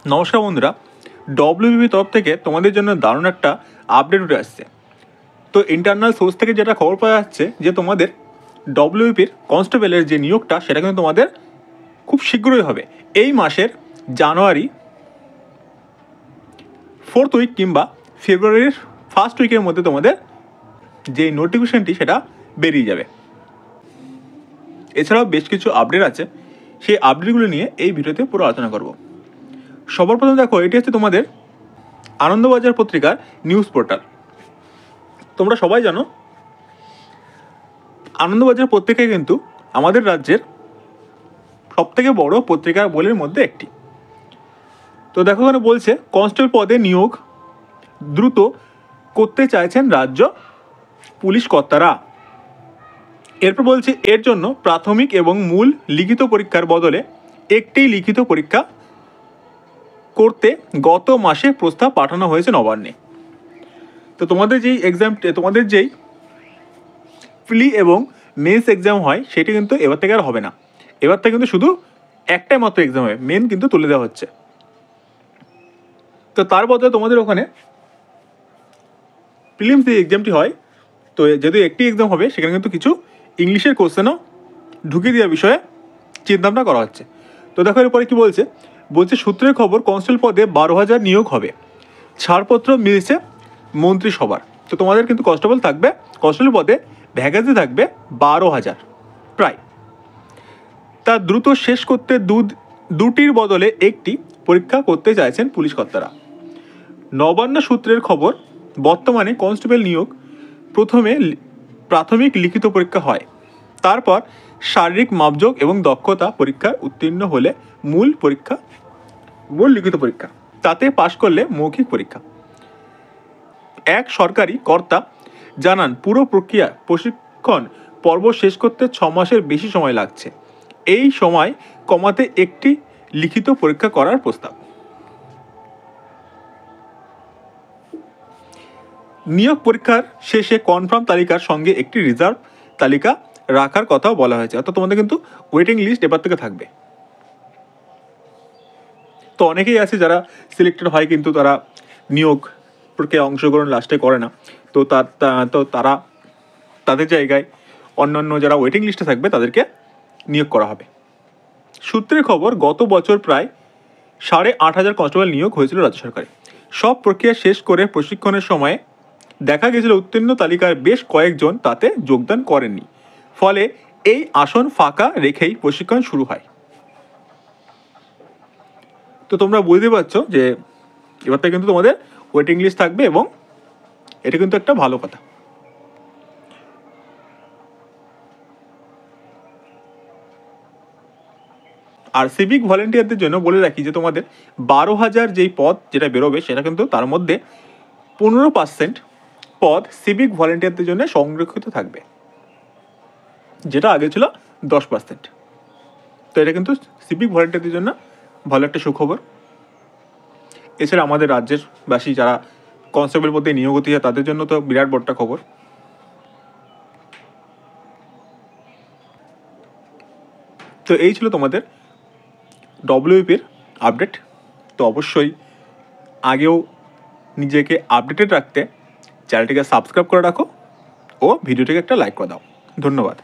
নমস্কার বন্ধুরা, ডব্লিউবিপি তরফ থেকে তোমাদের জন্য দারুণ একটা আপডেট উঠে আসছে। তো ইন্টারনাল সোর্স থেকে যেটা খবর পাওয়া যাচ্ছে যে তোমাদের ডব্লিউবিপির কনস্টেবলের যে নিয়োগটা সেটা কিন্তু তোমাদের খুব শীঘ্রই হবে। এই মাসের জানুয়ারি 4th উইক কিংবা ফেব্রুয়ারির 1st উইকের মধ্যে তোমাদের যে নোটিফিকেশনটি সেটা বেরিয়ে যাবে। এছাড়াও বেশ কিছু আপডেট আছে, সেই আপডেটগুলো নিয়ে এই ভিডিওতে পুরো আলোচনা করব। সবার প্রথম দেখো, এটি হচ্ছে তোমাদের আনন্দবাজার পত্রিকার নিউজ পোর্টাল। তোমরা সবাই জানো আনন্দবাজার পত্রিকা কিন্তু আমাদের রাজ্যের সবথেকে বড় পত্রিকা বলের মধ্যে একটি। তো দেখো এখানে বলছে কনস্টেবল পদে নিয়োগ দ্রুত করতে চাইছেন রাজ্য পুলিশ কর্তারা। এরপর বলছে এর জন্য প্রাথমিক এবং মূল লিখিত পরীক্ষার বদলে একটি লিখিত পরীক্ষা করতে গত মাসে প্রস্তাব পাঠানো হয়েছে নবান্নে। তো তোমাদের যেই প্রি এবং মেন্স এক্সাম হয় সেটি কিন্তু এবার থেকে আর হবে না। এবার থেকে কিন্তু শুধু একটাই মাত্র এক্সাম হবে, মেন কিন্তু তুলে দেওয়া হচ্ছে। তো তার বদলে তোমাদের ওখানে প্রিলিমস যে এক্সামটি হয়, তো যেহেতু একটি এক্সাম হবে সেখানে কিন্তু কিছু ইংলিশের কোশ্চেনও ঢুকিয়ে দেওয়ার বিষয়ে চিন্তাভাবনা করা হচ্ছে। তো দেখো এরপরে কি বলছে সূত্রের খবর কনস্টেবল পদে 12,000 নিয়োগ হবে, ছাড়পত্র মিলছে মন্ত্রিসভার। তো তোমাদের কিন্তু কনস্টেবল পদে ভ্যাকেন্সি থাকবে 12,000 প্রায়। তা দ্রুত শেষ করতে দুটির বদলে একটি পরীক্ষা করতে চাইছেন পুলিশ কর্তারা। নবান্ন সূত্রের খবর, বর্তমানে কনস্টেবল নিয়োগ প্রথমে প্রাথমিক লিখিত পরীক্ষা হয়, তারপর শারীরিক মাপযোগ এবং দক্ষতা পরীক্ষায় উত্তীর্ণ হলে মূল লিখিত পরীক্ষা, তাতে পাশ করলে মৌখিক পরীক্ষা। এক সরকারি কর্তা জানান পুরো প্রশিক্ষণ পর্ব শেষ করতে 6 মাসের বেশি সময় লাগছে। এই সময় কমাতে একটি লিখিত পরীক্ষা করার প্রস্তাব। নিয়োগ পরীক্ষার শেষে কনফার্ম তালিকার সঙ্গে একটি রিজার্ভ তালিকা রাখার কথাও বলা হয়েছে। অর্থাৎ তোমাদের কিন্তু ওয়েটিং লিস্ট এবার থেকে থাকবে। তো অনেকেই আছে যারা সিলেক্টেড হয় কিন্তু তারা নিয়োগ প্রক্রিয়ায় অংশগ্রহণ লাস্টে করে না। তো তারা তাদের জায়গায় অন্যান্য যারা ওয়েটিং লিস্টে থাকবে তাদেরকে নিয়োগ করা হবে। সূত্রের খবর, গত বছর প্রায় 8,500 কনস্টেবল নিয়োগ হয়েছিল রাজ্য সরকারে। সব প্রক্রিয়া শেষ করে প্রশিক্ষণের সময় দেখা গেছিল উত্তীর্ণ তালিকার বেশ কয়েকজন তাতে যোগদান করেননি, ফলে এই আসন ফাঁকা রেখেই প্রশিক্ষণ শুরু হয়। তো তোমরা বুঝতে পারছো যে এবার থেকে কিন্তু তোমাদের ওয়েটিং লিস্ট থাকবে এবং এটা কিন্তু একটা ভালো কথা। আর সিভিক ভলেন্টিয়ারদের জন্য বলে রাখি যে তোমাদের 12,000 যেই পদ যেটা বেরোবে সেটা কিন্তু তার মধ্যে 15% পদ সিভিক ভলেন্টিয়ারদের জন্য সংরক্ষিত থাকবে, যেটা আগে ছিল 10%। তো এটা কিন্তু সিভিক ভলেন্টিয়ারদের জন্য ভালো একটা সুখবর। এছাড়া আমাদের রাজ্যের বাসী যারা কনস্টেবল পদে নিয়োগ হতে চায় তাদের জন্য তো বিরাট বড়টা খবর। তো এই ছিল তোমাদের ডব্লিউপির আপডেট। তো অবশ্যই আগেও নিজেকে আপডেটেড রাখতে চ্যানেলটিকে সাবস্ক্রাইব করে রাখো ও ভিডিওটিকে একটা লাইক করে দাও। ধন্যবাদ।